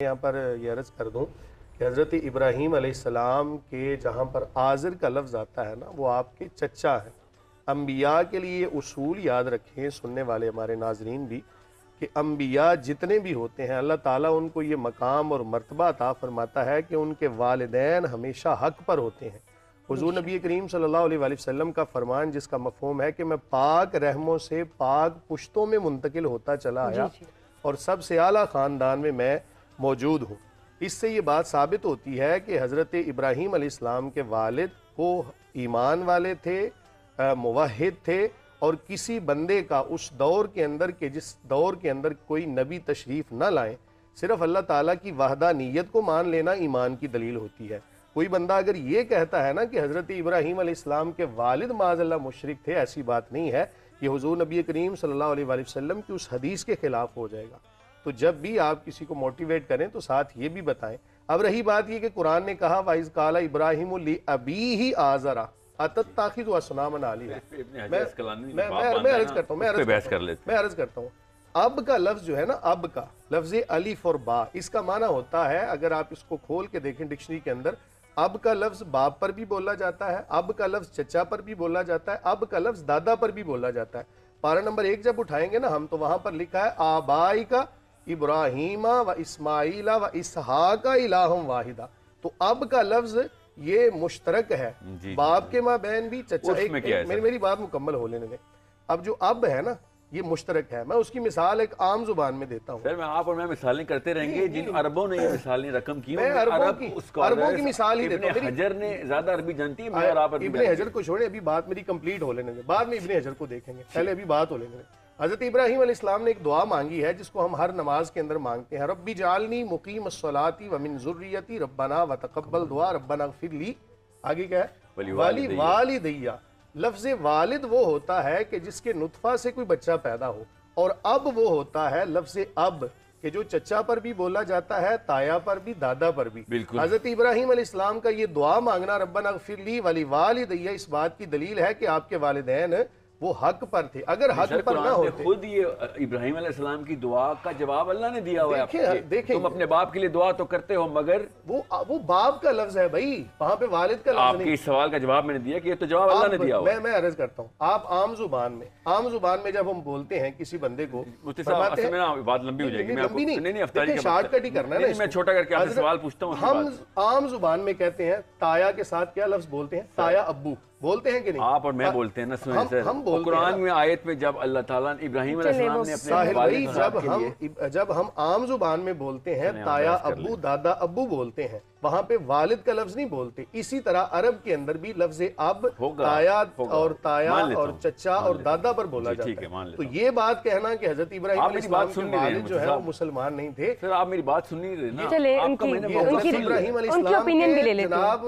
یہاں پر یہ عرض کر دوں کہ حضرت ابراہیم علیہ السلام کے جہاں پر آزر کا لفظ آتا ہے نا، وہ آپ کے چچا ہیں۔ انبیاء کے لیے اصول یاد رکھیں سننے والے ہمارے ناظرین بھی، کہ انبیاء جتنے بھی ہوتے ہیں اللہ تعالیٰ ان کو یہ مقام اور مرتبہ عطا فرماتا ہے کہ ان کے والدین ہمیشہ حق پر ہوتے ہیں۔ حضور نبی کریم صلی اللہ علیہ وآلہ وسلم کا فرمان جس کا مفہوم ہے کہ میں پاک رحموں سے پاک پشتوں میں منتقل ہوتا چلا آیا اور سب سے اعلیٰ خاندان میں موجود ہوں۔ اس سے یہ بات ثابت ہوتی ہے کہ حضرت ابراہیم علیہ السلام کے والد وہ ایمان والے تھے، موحد تھے، اور کسی بندے کا اس دور کے اندر کہ جس دور کے اندر کوئی نبی تشریف نہ لائیں، صرف اللہ تعالیٰ کی وحدانیت کو مان لینا ایمان کی دلیل ہوتی ہے۔ کوئی بندہ اگر یہ کہتا ہے نا کہ حضرت ابراہیم علیہ السلام کے والد معاذ اللہ مشرک تھے، ایسی بات نہیں ہے، یہ حضور نبی کریم صلی اللہ علیہ وآلہ وسلم کی اس حدیث کے خلاف ہو جائے گا۔ تو جب بھی آپ کسی کو موٹیویٹ کریں تو ساتھ یہ بھی بتائیں۔ اب رہی بات یہ کہ قرآن نے کہا وَإِذْ قَالَ إِبْرَاهِيمُ لِأَبِيهِ آزَرَ أَتَتَّخِذُ أَصْنَامًا آلِهَةً۔ میں عرض کرتا ہوں اب کا لفظ جو ہے نا، اب کا لفظ الف اور با، اس کا معنی ہوتا ہے، اگر آپ اس کو کھول کے دیکھیں ڈکشنری کے اندر، اب کا لفظ باپ پر بھی بولا جاتا ہے، اب کا لفظ چچا پر بھی بولا جاتا ہے، اب کا لفظ دادا پر بھی بولا جاتا ہے۔ پارہ نمبر 1 جب اٹھائیں گے نا ہم تو وہاں پر لکھا ہے آبائی کا ابراہیم و اسماعیل و اسحاق الہ واحدہ۔ تو اب کا لفظ یہ مشترک ہے باپ کے مابین بھی، چچا میری بات مکمل ہو لینے دیں۔ اب جو اب ہے نا یہ مشترک ہے، میں اس کی مثال ایک عام زبان میں دیتا ہوں۔ سر میں آپ اور میں مثالیں کرتے رہیں گے، جن عربوں نے یہ مثالیں رقم کی، میں عربوں کی مثال ہی دیتا ہوں۔ ابن حجر نے زیادہ عربی جانتی ہے، میں اور آپ ابن حجر کو چھوڑیں، ابھی بات میری کمپلیٹ ہو لینے دیں، بعد میں ابن حجر کو دیکھیں گے، پہلے ابھی بات ہو لینے دیں۔ حضرت ابراہیم علیہ السلام نے ایک دعا مانگی ہے جس کو ہم ہر نماز کے اندر مانگتے ہیں، رب اجعلنی مقیم الصلاۃ ومن ذریتی ربنا وتقبل دعا ربنا اغفر لی۔ آگے کیا ہے؟ والی والدیہ۔ لفظ والد وہ ہوتا ہے کہ جس کے نطفہ سے کوئی بچہ پیدا ہو، اور اب وہ ہوتا ہے لفظ اب کہ جو چچا پر بھی بولا جاتا ہے، تایا پر بھی، دادا پر بھی۔ حضرت ابراہیم علیہ السلام کا یہ دعا مانگنا ربنا اغفر لی ولی والدیہ، اس بات کی دلیل ہے کہ آپ کے والدین وہ حق پر تھے۔ اگر حق پر نہ ہوتے، خود یہ ابراہیم علیہ السلام کی دعا کا جواب اللہ نے دیا ہوا ہے۔ تم اپنے باپ کے لیے دعا تو کرتے ہو، مگر وہ باپ کا لفظ ہے بھائی، وہاں پہ والد کا لفظ نہیں۔ آپ کے اس سوال کا جواب میں نے دیا کہ یہ تو جواب اللہ نے دیا ہوا ہے۔ میں عرض کرتا ہوں، آپ عام زبان میں جب ہم بولتے ہیں کسی بندے کو، بات لمبی ہو جائے گی، نہیں شارٹ کٹ ہی کرنا ہے، میں چھوٹا کر کے آپ سے سوال پوچھتا ہوں۔ ہم عام زبان میں کہتے ہیں تایا کے ساتھ کیا لفظ بولتے ہیں؟ تایا ابو بولتے ہیں کہ نہیں؟ آپ اور میں بولتے ہیں نا، سنیں سر، قرآن میں آیت میں جب اللہ تعالیٰ نے ابراہیم علیہ السلام نے اپنے والد صاحب کے لیے، جب ہم عام زبان میں بولتے ہیں تایا ابو، دادا ابو بولتے ہیں، وہاں پہ والد کا لفظ نہیں بولتے۔ اسی طرح عرب کے اندر بھی لفظ اب تایا اور تایا اور چچا اور دادا پر بولا جاتا ہے۔ تو یہ بات کہنا کہ حضرت ابراہیم علیہ السلام کے والد جو ہے وہ مسلمان نہیں تھے، سر آپ میری بات سن نہیں رہے نا۔ ابراہیم علیہ السلام کے جناب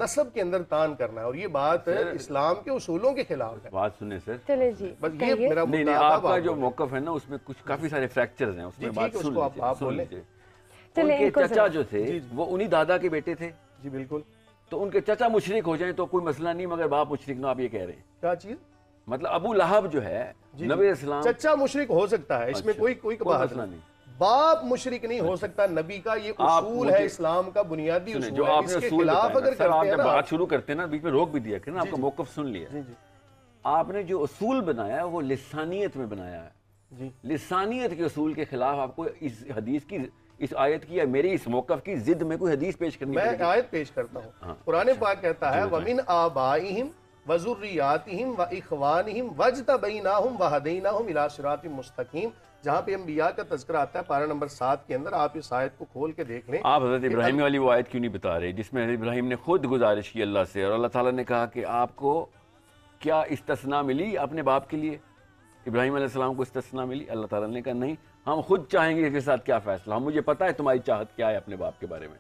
نسب کے اندر تان کرنا ہے، اور یہ بات اسلام کے اصولوں کے خلاف ہے۔ بات سنیں سر، چلے جی، نہیں آپ کا جو موقف ہے نا اس میں کچھ کافی سارے فریکچرز ہیں، اس میں بات سن لیجیے۔ ان کے چچا جو تھے وہ انہی دادا کے بیٹے تھے۔ جی بالکل۔ تو ان کے چچا مشرک ہو جائیں تو کوئی مسئلہ نہیں، مگر باپ مشرک نہ، آپ یہ کہہ رہے ہیں کیا چیز؟ مطلب ابو لہب جو ہے نبی اسلام، چچا مشرک ہو سکتا ہے، اس میں کوئی مسئلہ نہیں۔ باپ مشرک نہیں ہو سکتا، نبی کا یہ اصول ہے، اسلام کا بنیادی اصول ہے۔ جو آپ نے اصول بتایا، نا بات شروع کرتے ہیں نا، بیچ میں روک بھی دیا کہ نا آپ کا موقف سن لیا۔ آپ نے جو اصول بنایا وہ لسانیت میں بنایا ہے، لسانیت کے اصول کے خلاف آپ کو اس حدیث کی، اس آیت کی یا میری اس موقف کی ضد میں کوئی حدیث پیش کرنی ہے۔ میں آیت پیش کرتا ہوں، قرآن پاک کہتا ہے وَمِنْ آبَائِهِمْ وَذُرِّيَّاتِهِمْ وَإِخْوَانِهِمْ وَاجْتَبَيْنَاهُمْ وَهَدَيْنَاهُمْ إِلَىٰ صِرَاطٍ مُسْتَقِيمٍ، جہاں پہ انبیاء کا تذکرہ آتا ہے پارہ نمبر 7 کے اندر۔ آپ اس آیت کو کھول کے دیکھ لیں۔ آپ حضرت ابراہیم والی وہ آیت کیوں نہیں بتا رہے جس میں حضرت ابراہیم نے خود گزارش کی اللہ سے، اور اللہ تعالیٰ نے کہا کہ آپ کو کیا استثناء ملی اپنے باپ کے لیے؟ ابراہیم علیہ السلام کو استثناء ملی؟ اللہ تعالیٰ نے کہا نہیں، ہم خود چاہیں گے اس کے ساتھ کیا فیصلہ، ہم مجھے پتا ہے تمہاری چاہت کیا ہے اپنے باپ کے بارے میں۔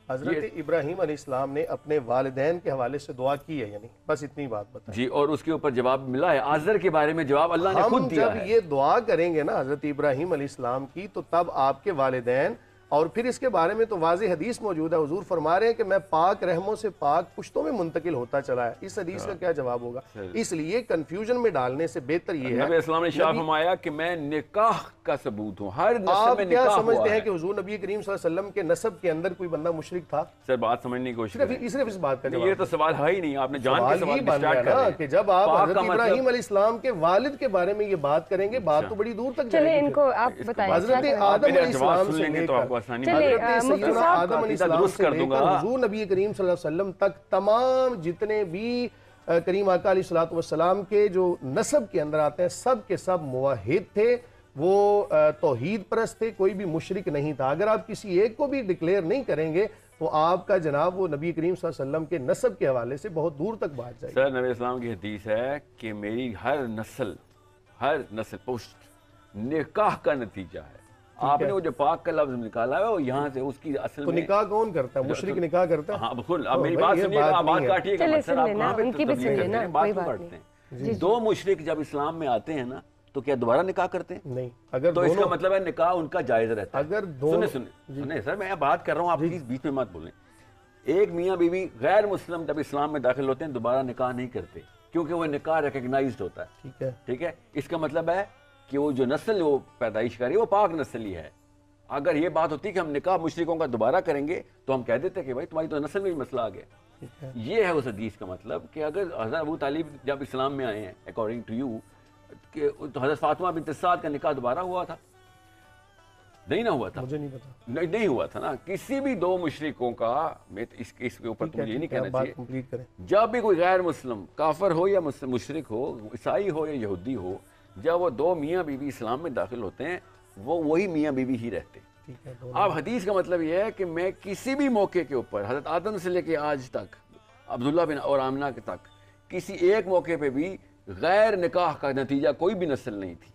حضرت ابراہیم علیہ السلام نے اپنے والدین کے حوالے سے دعا کی ہے، یعنی بس اتنی بات بتائیں جی، اور اس کے اوپر جواب ملا ہے، آزر کے بارے میں جواب اللہ نے خود دیا ہے۔ جب یہ دعا کریں گے نا حضرت ابراہیم علیہ السلام کی، تو تب آپ کے والدین اور پھر اس کے بارے میں تو واضح حدیث موجود ہے، حضور فرما رہے ہیں کہ میں پاک رحموں سے پاک پشتوں میں منتقل ہوتا چلا ہے. اس حدیث کا کیا جواب ہوگا؟ اس لیے کنفیوژن میں ڈالنے سے بہتر یہ ہے. نبی اسلام نے شاہ فرمایا کہ میں نکاح کا ثبوت ہوں، ہر نسل آپ میں کیا نکاح ہوا سمجھتے ہیں ہے. کہ حضور نبی کریم صلی اللہ علیہ وسلم کے نسب کے اندر کوئی بندہ مشرک تھا؟ سر بات سمجھنے کی کوشش کریں. صرف اس بات کا جواب یہ تو سوال ہے ہی نہیں، آپ نے جان کے سوال سوال یہ بن اسٹارٹ گیا کر رہے نا ہیں کہ جب آپ پاک حضرت کا مطلب ابراہیم علیہ السلام کے والد کے بارے میں یہ بات کریں گے، بات تو بڑی دور تک جائے چلیں گی. ان کو آپ بتائیں. حضرت آدم علیہ السلام سے سن لیں گے لے تو آپ کو کر آسانی چلے، حضرت مفتی سیدنا صاحب آدم علیہ السلام درست سے کر لے دوں کر گا. حضور نبی کریم صلی اللہ علیہ وسلم تک تمام جتنے بھی کریم آقا علیہ السلام کے جو نسب کے اندر آتے ہیں سب کے سب موحد تھے، وہ توحید پرست تھے، کوئی بھی مشرک نہیں تھا. اگر آپ کسی ایک کو بھی ڈکلیئر نہیں کریں گے تو آپ کا جناب وہ نبی کریم صلی اللہ علیہ وسلم کے نسب کے حوالے سے بہت دور تک بات جائے گی. سر نبی اسلام کی حدیث ہے کہ میری ہر نسل پشت نکاح کا نتیجہ ہے. آپ نے وہ جو پاک کا لفظ نکالا ہے وہ یہاں سے اس کی اصل تو میں نکاح کون کرتا ہے؟ مشرک نکاح کرتا ہے؟ ہاں بالکل. اب میری بات سنیے گا، بات کاٹیے گا. چلے سر سن آپ لینا، کہاں پہ ان کی بھی تبلیغ سن کرتے لینا، ہیں، بات کوئی کیوں بات کرتے نہیں. ہیں؟ دو مشرک جب اسلام میں آتے ہیں نا تو کیا دوبارہ نکاح کرتے ہیں؟ نہیں. اگر تو اس کا دونوں مطلب ہے نکاح ان کا جائز رہتا ہے. اگر دونوں سنیں سر، میں بات کر رہا ہوں، آپ پلیز بیچ میں مت بولیں. ایک میاں بیوی غیر مسلم جب اسلام میں داخل ہوتے ہیں دوبارہ نکاح نہیں کرتے کیونکہ وہ نکاح ریکگنائزڈ ہوتا ہے. ٹھیک ہے. اس کا مطلب ہے کہ وہ جو نسل وہ پیدائش کری وہ پاک نسل ہی ہے. اگر یہ بات ہوتی کہ ہم نکاح مشرکوں کا دوبارہ کریں گے تو ہم کہہ دیتے کہ بھائی تمہاری تو نسل میں بھی مسئلہ آ گیا. یہ ہے اس حدیث کا مطلب کہ اگر حضرت ابو طالب جب اسلام میں آئے ہیں اکارڈنگ ٹو یو کہ تو حضرت فاطمہ بنت اسد کا نکاح دوبارہ ہوا تھا؟ نہیں نہ ہوا تھا. مجھے نہیں پتا. نہیں ہوا تھا نا. کسی بھی دو مشرکوں کا اس کے اوپر تو مجھے یہ نہیں کہنا چاہیے. جب بھی کوئی غیر مسلم کافر ہو یا مشرک ہو، عیسائی ہو یا یہودی ہو، جب وہ دو میاں بیوی اسلام میں داخل ہوتے ہیں وہ وہی میاں بیوی ہی رہتے. اب حدیث کا مطلب یہ ہے کہ میں کسی بھی موقع کے اوپر حضرت آدم سے لے کے آج تک عبداللہ بن اور آمنہ کے تک کسی ایک موقع پہ بھی غیر نکاح کا نتیجہ کوئی بھی نسل نہیں تھی.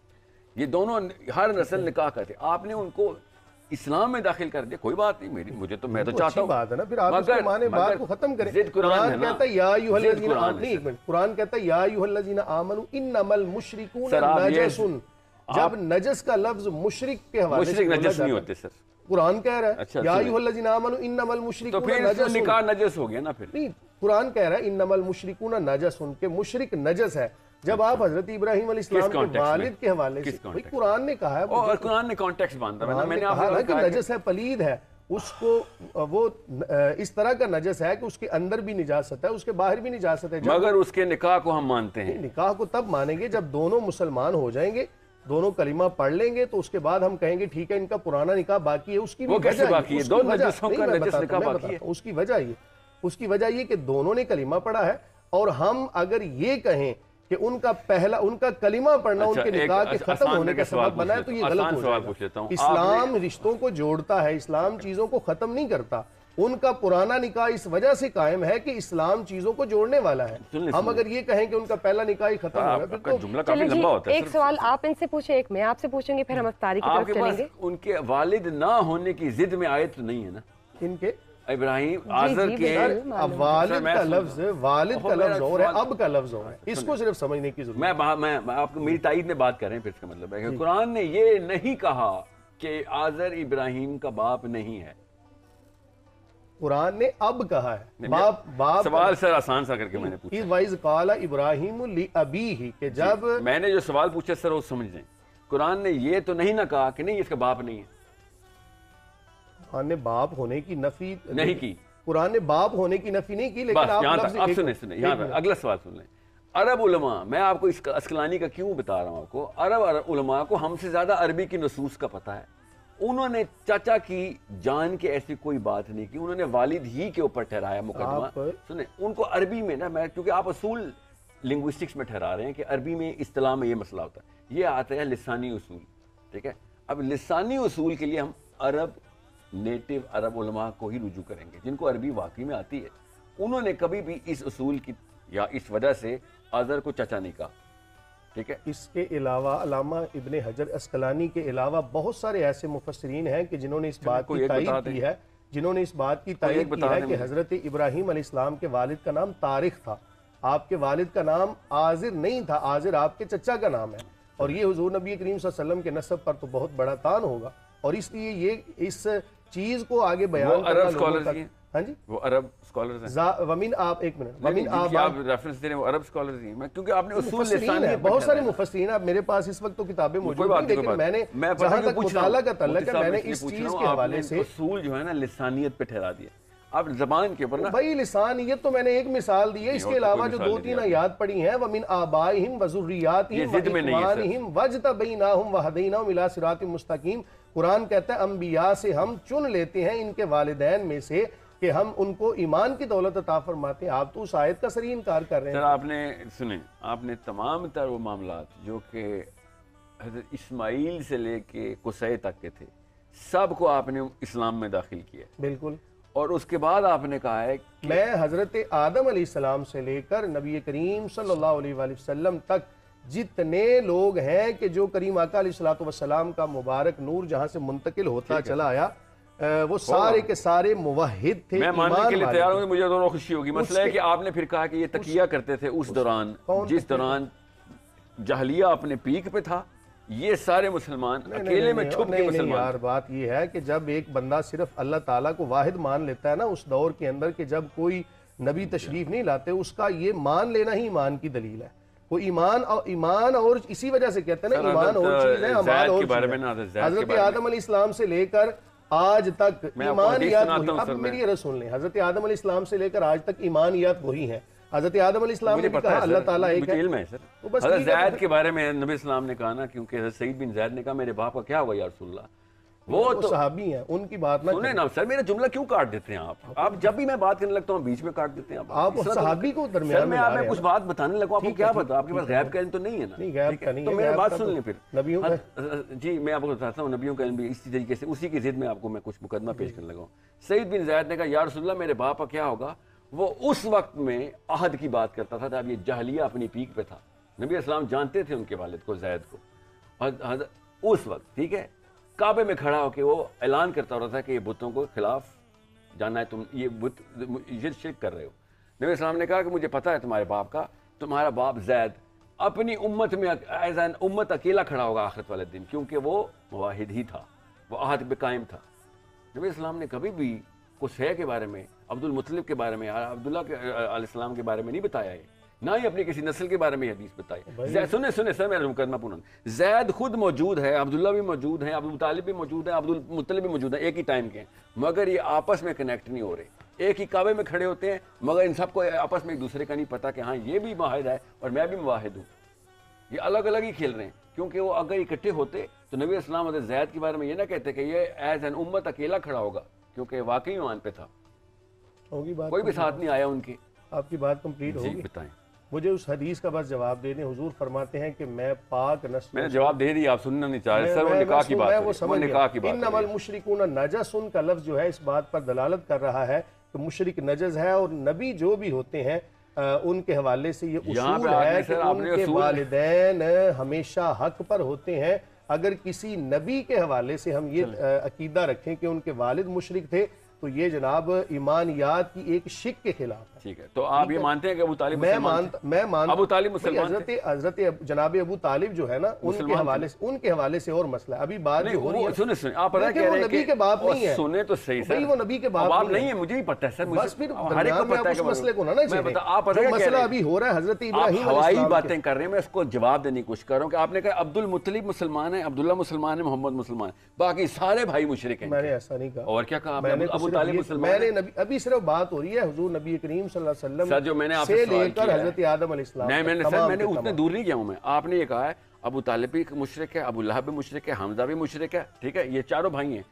یہ دونوں ہر نسل نکاح کرتے. آپ نے ان کو اسلام میں داخل کر دیا، کوئی بات نہیں. میں تو چاہتا ہوں بات ہے نا، پھر آپ اس کو مانے بات کو ختم کریں. قرآن کہتا ہے یا ایھا الذین آمنوا، قرآن کہتا ہے یا ایھا الذین آمنوا انما المشرکون نجس. جب نجس کا لفظ مشرک کے حوالے سے مشرک نجس نہیں ہوتے سر. قرآن کہہ رہا ہے یا ایھا الذین آمنوا انما المشرکون نجس. تو پھر نکاح نجس ہو گیا نا. پھر نہیں، قرآن کہہ رہا ہے انما المشرکون نجس، ان کے مشرک نجس ہے. جب آپ حضرت ابراہیم علیہ السلام کے والد کے حوالے سے قرآن نے کہا ہے، اور قرآن نے کانٹیکسٹ باندھا ہے. میں نے کہا نا کہ نجس ہے، پلید ہے، اس کو وہ اس طرح کا نجس ہے کہ اس کے اندر بھی نجاست ہے، اس کے باہر بھی نجاست ہے. مگر اس کے نکاح کو ہم مانتے ہیں. نکاح کو تب مانیں گے جب دونوں مسلمان ہو جائیں گے، دونوں کلمہ پڑھ لیں گے، تو اس کے بعد ہم کہیں گے ٹھیک ہے ان کا پرانا نکاح باقی ہے. اس کی وجہ یہ کہ دونوں نے کلمہ پڑھا ہے، اور ہم اگر یہ کہیں کہ ان کا کلمہ پڑھنا ان کے نکاح کے ختم ہونے کا سبب بنا ہے تو یہ غلط ہو جائے گا. اسلام رشتوں کو جوڑتا ہے، اسلام چیزوں کو ختم نہیں کرتا. ان کا پرانا نکاح اس وجہ سے قائم ہے کہ اسلام چیزوں کو جوڑنے والا ہے. ہم اگر یہ کہیں کہ ان کا پہلا نکاح ختم ہو گیا پھر جملہ کافی لمبا ہوتا ہے. ایک سوال آپ ان سے پوچھیں، ایک میں آپ سے پوچھوں گی، پھر ہم افطاری کی طرف چلیں گے. ان کے والد نہ ہونے کی ضد میں آیت نہیں ہے نا. ان کے ابراہیم آزر کے والد کا لفظ اور ہے، اب کا لفظ اور ہے. اس کو صرف سمجھنے کی ضرورت ہے. میں آپ کو میری تائید میں بات کر رہے ہیں. پھر اس کا مطلب ہے کہ قرآن نے یہ نہیں کہا کہ آزر ابراہیم کا باپ نہیں ہے. قرآن نے اب کہا ہے. باپ سوال سر آسان سا کر کے میں نے پوچھا. وَإِذْ قَالَ إِبْرَاہِيمُ لِأَبِيهِ کہ جب میں نے جو سوال پوچھا سر وہ سمجھ لیں. قرآن نے یہ تو نہیں نہ کہا کہ نہیں اس کا باپ نہیں ہے. قرآن نے باپ ہونے کی نفی نہیں کی. قرآن نے باپ ہونے کی نفی نہیں کی، لیکن آپ سنیں یہاں پہ اگلا سوال سن لیں. عرب علماء، میں آپ کو اس اسقلانی کا کیوں بتا رہا ہوں آپ کو، عرب علماء کو ہم سے زیادہ عربی کی نصوص کا پتہ ہے. انہوں نے چاچا کی جان کے ایسی کوئی بات نہیں کی، انہوں نے والد ہی کے اوپر ٹھہرایا مقدمہ. سنیں ان کو عربی میں نا، میں کیونکہ آپ اصول لنگوسٹکس میں ٹھہرا رہے ہیں کہ عربی میں اصطلاح میں یہ مسئلہ ہوتا ہے. یہ آتا ہے لسانی اصول. ٹھیک ہے. اب لسانی اصول کے لیے ہم نیٹو عرب علماء کو ہی رجوع کریں گے جن کو عربی واقعی میں آتی ہے. انہوں نے کبھی بھی اس اصول کی یا اس وجہ سے آزر کو چچا نہیں کہا. ٹھیک ہے. اس کے علاوہ علامہ ابن حجر اسقلانی کے علاوہ بہت سارے ایسے مفسرین ہیں کہ جنہوں نے اس بات کی تائید کی ہے کہ حضرت ابراہیم علیہ السلام کے والد کا نام طارق تھا. آپ کے والد کا نام آزر نہیں تھا، آزر آپ کے چچا کا نام ہے. اور یہ حضور نبی کریم صلی اللہ علیہ وسلم کے نسب پر تو بہت بڑا تان ہوگا. اور اس لیے یہ چیز کو آگے بیان وہ کرنا عرب لوگوں اسکالرز تک. ہیں، ہاں جی وہ عرب اسکالرز ہیں. ومن آپ ایک منٹ ومن جن کی آپ ریفرنس دے رہے ہیں وہ عرب اسکالرز ہیں. کیونکہ آپ نے اصول لسانیت بہت سارے مفسرین. اب میرے پاس اس وقت تو کتابیں موجود ہیں لیکن میں نے جہاں تک مطالعہ کا تعلق ہے میں نے اس چیز کے حوالے سے اصول جو ہے نا لسانیت پہ ٹھہرا دیا. اب زبان کے اوپر نا بھائی لسانیت تو میں نے ایک مثال دی ہے. اس کے علاوہ جو 2-3 آیات پڑھی ہیں وَمِنْ آبَائِهِمْ وَذُرِّيَّاتِهِمْ وَإِخْوَانِهِمْ وَاجْتَبَيْنَاهُمْ وَهَدَيْنَاهُمْ إِلَىٰ صِرَاطٍ مُسْتَقِيمٍ. قرآن کہتا ہے انبیاء سے ہم چن لیتے ہیں ان کے والدین میں سے کہ ہم ان کو ایمان کی دولت عطا فرماتے ہیں. آپ تو اس آیت کا صریح انکار کر رہے ہیں. سر آپ نے سنیں، آپ نے تمام تر وہ معاملات جو کہ حضرت اسماعیل سے لے کے قصی تک کے تھے سب کو آپ نے اسلام میں داخل کیا. بالکل. اور اس کے بعد آپ نے کہا ہے کہ میں حضرت آدم علیہ السلام سے لے کر نبی کریم صلی اللہ علیہ وآلہ وسلم تک جتنے لوگ ہیں کہ جو کریم آقا علیہ السلام کا مبارک نور جہاں سے منتقل ہوتا چلا آیا وہ سارے کے سارے موحد تھے. میں ماننے کے لیے تیار ہوں، مجھے دونوں خوشی ہوگی. مسئلہ ہے کہ آپ نے پھر کہا کہ یہ تقیہ کرتے تھے اس دوران جس دوران جاہلیہ اپنے پیک پہ تھا. یہ سارے مسلمان اکیلے میں چھپ کے مسلمان. یار بات یہ ہے کہ جب ایک بندہ صرف اللہ تعالیٰ کو واحد مان لیتا ہے نا اس دور کے اندر کہ جب کوئی نبی تشریف نہیں لاتے، اس کا یہ مان لینا ہی ایمان کی دلیل ہے. وہ ایمان اور اسی وجہ سے کہتے ہیں نا ایمان اور چیز ہے عمل اور چیز ہے. حضرت آدم علیہ السلام سے لے کر آج تک ایمانیات وہی. اب میری عرض سن لیں، حضرت آدم علیہ السلام سے لے کر آج تک ایمانیات وہی ہیں. حضرت آدم علیہ السلام نے کہا اللہ تعالیٰ ایک ہے. علم ہے سر. حضرت زید کے بارے میں نبی اسلام نے کہا نا، کیونکہ حضرت سعید بن زید نے کہا میرے باپ کا کیا ہوا یا رسول اللہ. وہ تو صحابی ہیں، ان کی بات نہ سنیں نا سر. میرا جملہ کیوں کاٹ دیتے ہیں آپ جب بھی میں بات کرنے لگتا ہوں بیچ میں کاٹ دیتے ہیں آپ صحابی کو درمیان میں. میں کچھ بات بتانے لگا، آپ کو کیا پتا؟ آپ کے پاس غیب کا علم تو نہیں ہے نا. نہیں غیب کا نہیں ہے. تو میری بات سن لیں پھر. نبیوں کا جی میں آپ کو بتاتا ہوں نبیوں کا علم بھی اسی طریقے سے اسی کی ضد میں آپ کو میں کچھ مقدمہ پیش کرنے لگا ہوں. سعید بن زید نے کہا یا رسول اللہ میرے باپ کا کیا ہوگا. وہ اس وقت میں عہد کی بات کرتا تھا جب یہ جاہلیہ اپنی پیک پہ تھا. نبی اسلام جانتے تھے ان کے والد کو زید کو. اور اس وقت ٹھیک ہے کعبے میں کھڑا ہو کے وہ اعلان کرتا رہا تھا کہ یہ بتوں کو خلاف جانا ہے، تم یہ بت یہ شرک کر رہے ہو. نبی اسلام نے کہا کہ مجھے پتا ہے تمہارے باپ کا، تمہارا باپ زید اپنی امت میں ایز این امت اکیلا کھڑا ہوگا آخرت والے دن، کیونکہ وہ موحد ہی تھا، وہ عہد پہ قائم تھا. نبی اسلام نے کبھی بھی قصی کے بارے میں، عبد المطلب کے بارے میں، عبداللہ علیہ السلام کے بارے میں نہیں بتایا ہے، نہ ہی اپنی کسی نسل کے بارے میں حدیث بتائی. سنیں سر میرا مقدمہ پورا. زید خود موجود ہے، عبداللہ بھی موجود ہیں، ابو طالب بھی موجود ہیں، عبد المطلب بھی موجود ہیں، ایک ہی ٹائم کے ہیں، مگر یہ آپس میں کنیکٹ نہیں ہو رہے. ایک ہی کعبے میں کھڑے ہوتے ہیں مگر ان سب کو آپس میں ایک دوسرے کا نہیں پتا کہ ہاں یہ بھی واحد ہے اور میں بھی واحد ہوں. یہ الگ الگ ہی کھیل رہے ہیں. کیونکہ وہ اگر اکٹھے ہوتے تو نبی اسلام حضرت زید کے بارے میں یہ نہ کہتے کہ یہ ایز این امت اکیلا کھڑا ہوگا، کیونکہ واقعی ایمان پہ تھا، کوئی بھی ساتھ نہیں آیا ان کے. آپ کی بات کمپلیٹ ہوگی. بتائیں مجھے اس حدیث کا بس جواب دے دیں. حضور فرماتے ہیں کہ میں پاک نسل. میں نے جواب دے دیا، آپ سننا نہیں چاہ رہے سر. وہ نکاح کی بات ہے، وہ نکاح کی بات ہے. انما المشرکون نجس کا لفظ جو ہے اس بات پر دلالت کر رہا ہے کہ مشرک نجس ہے. اور نبی جو بھی ہوتے ہیں ان کے حوالے سے یہ اصول ہے کہ ان کے والدین ہمیشہ حق پر ہوتے ہیں. اگر کسی نبی کے حوالے سے ہم یہ عقیدہ رکھیں کہ ان کے والد مشرک تھے تو یہ جناب ایمانیات کی ایک شک کے خلاف ہے. ٹھیک ہے، تو آپ یہ مانتے ہیں کہ ابو طالب مسلمان تھے؟ میں مانتا ابو طالب مسلمان تھے. حضرت جناب ابو طالب جو ہے نا ان کے حوالے سے اور مسئلہ ہے. ابھی بات جو ہو رہی ہے سنیں آپ پتہ کہہ رہے ہیں نبی کے باپ نہیں ہے. سنیں تو صحیح سر، وہ نبی کے باپ نہیں ہے. مجھے بھی پتہ ہے سر، بس پھر درمیان میں آپ اس مسئلے کو نہ چھیڑیں. جو مسئلہ ابھی ہو رہا ہے حضرت ابراہیم ہوائی باتیں کر رہے ہیں، میں اس کو جواب دینے کی کوشش کر رہا ہوں کہ آپ نے کہا عبد المطلب مسلمان ہے، عبداللہ مسلمان ہے، محمد مسلمان ہے، باقی سارے بھائی مشرک ہیں. میں نے ایسا نہیں کہا. اور کیا کہا؟ ابو طالب مسلمان ہے. ابھی صرف بات ہو رہی ہے حضور نبی کریم صلی اللہ علیہ وسلم جو میں نے سے لے کر حضرت آدم علیہ السلام. نہیں میں نے اتنے دور نہیں گیا ہوں. میں آپ نے یہ کہا ہے ابو طالب بھی مشرک ہے، ابو لہب بھی مشرک ہے، حمزہ بھی مشرک ہے. ٹھیک ہے، یہ چاروں بھائی ہیں.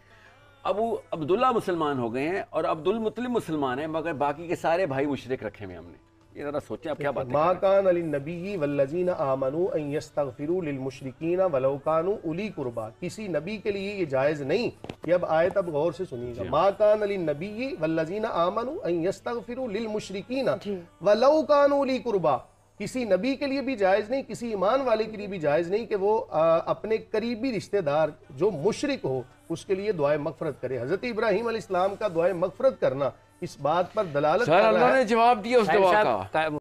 عبداللہ مسلمان ہو گئے ہیں اور عبد المطلب مسلمان ہیں، مگر باقی کے سارے بھائی مشرک رکھے ہوئے ہم نے. یہ ذرا سوچیں آپ کیا بات ہے. ما کان للنبی والذین آمنوا ان یستغفروا للمشرکین ولو کانوا اولی قربا. کسی نبی کے لیے یہ جائز نہیں. یہ اب آیت اب غور سے سنیے گا. ما کان للنبی والذین آمنوا ان یستغفروا للمشرکین ولو کانوا اولی قربا. کسی نبی کے لیے بھی جائز نہیں، کسی ایمان والے کے لیے بھی جائز نہیں کہ وہ اپنے قریبی رشتہ دار جو مشرک ہو اس کے لیے دعائے مغفرت کرے. حضرت ابراہیم علیہ السلام کا دعائے مغفرت کرنا اس بات پر دلالت کر رہا ہے. اللہ نے جواب دیا اس دعا کا.